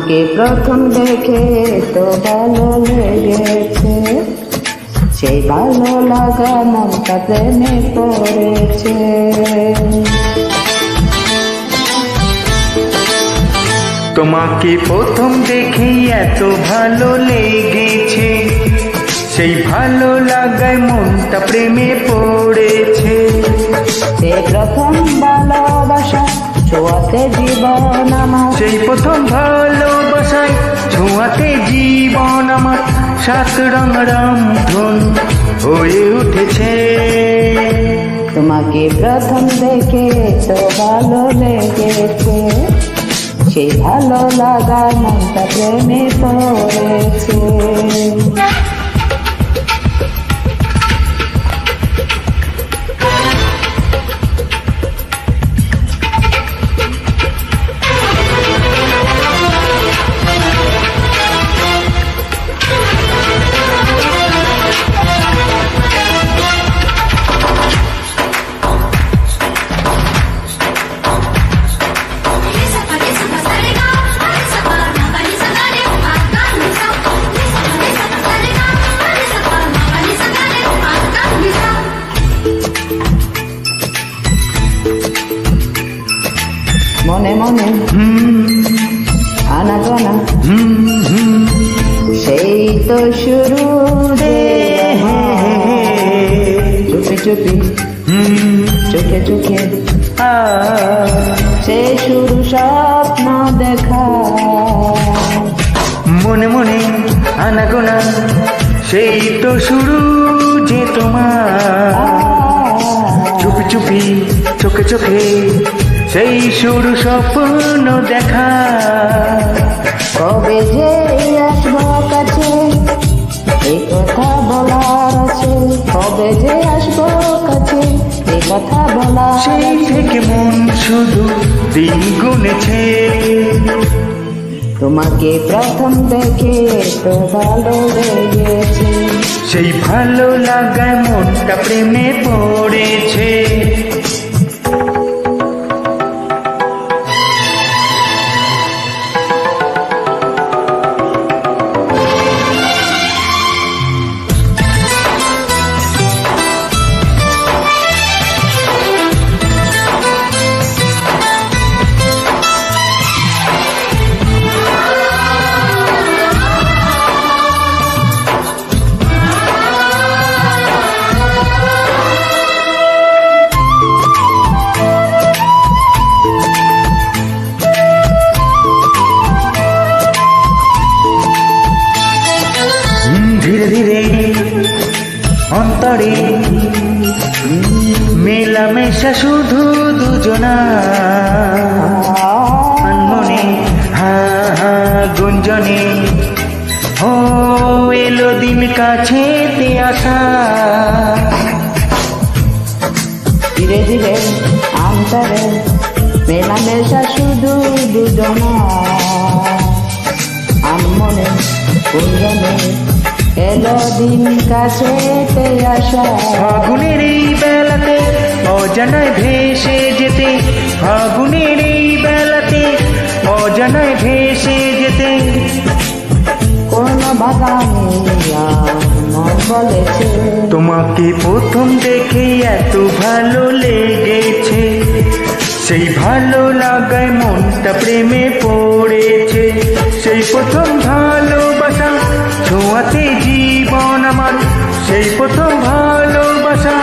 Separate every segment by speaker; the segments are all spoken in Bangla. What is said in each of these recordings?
Speaker 1: তোমাকে প্রথম দেখে তো ভালো লেগেছে, সেই ভালো লাগা মনটা প্রেমে পড়েছে।
Speaker 2: তোমাকে প্রথম দেখেই এত ভালো লেগেছে, সেই ভালো লাগায় মনটা প্রেমে পড়েছে।
Speaker 1: সেই প্রথম ভালোবাসা ছোঁয়াতে জীবন আমার,
Speaker 2: সেই প্রথম ভালোবাসায় ছোঁয়াতে জীবন আমার সাত রং রামধন হয়ে উঠেছে।
Speaker 1: তোমাকে প্রথম দেখে তো ভালো লেগেছে, সেই ভালো লাগা মনটা প্রেমে পড়েছে। মনে মনে আনাগোনা সেই তো শুরু রে, চুপি চুপি চোখে চোখে সেই শুরু স্বপ্ন দেখা।
Speaker 2: মনে মনে আনাগোনা সেই তো শুরু যে তোমার, চুপি চুপি চোখে চোখে সেই শুরু স্বপ্ন দেখা।
Speaker 1: কবে যে আসবো কাছে এই কথা বলার আছে, কবে যে আসবো কাছে এই কথা বলার।
Speaker 2: সেই থেকে মন শুধু দিন গুনেছে,
Speaker 1: তোমাকে প্রথম দেখে তো ভালো লেগেছে,
Speaker 2: সেই ভালো লাগায় মনটা প্রেমে পড়েছে। ধীরে ধীরে অন্তরে মেলামেশা শুধু দুজনা, মনে হা হা গুঞ্জনে ও এলো দিন কাছেতে আসা।
Speaker 1: ধীরে ধীরে অন্তরে মেলামেশা শুধু দুজনা, মনে গুঞ্জনে এলো দিন কাছেতে আসা।
Speaker 2: ফাগুনের এই বেলাতে অজানায় ভেসে যেতে, ফাগুনের এই বেলাতে অজানায় ভেসে যেতে
Speaker 1: কোন বাগানে মন বলেছে।
Speaker 2: তোমাকে প্রথম দেখে এত ভালো লেগেছে, সেই ভালো লাগায় মনটা প্রেমে পড়েছে। সেই প্রথম ভালোবাসা ছোঁয়াতে জীবন আমার, সেই প্রথম ভালোবাসা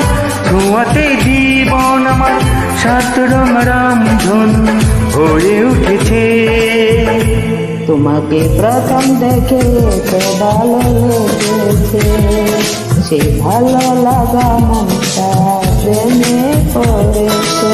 Speaker 2: ছোঁয়াতে জীবন আমার সাত রং রামধন হয়ে উঠেছে।
Speaker 1: তোমাকে প্রথম দেখে তো ভালো লেগেছে, সেই ভালো লাগা মনটা প্রেমে পড়েছে।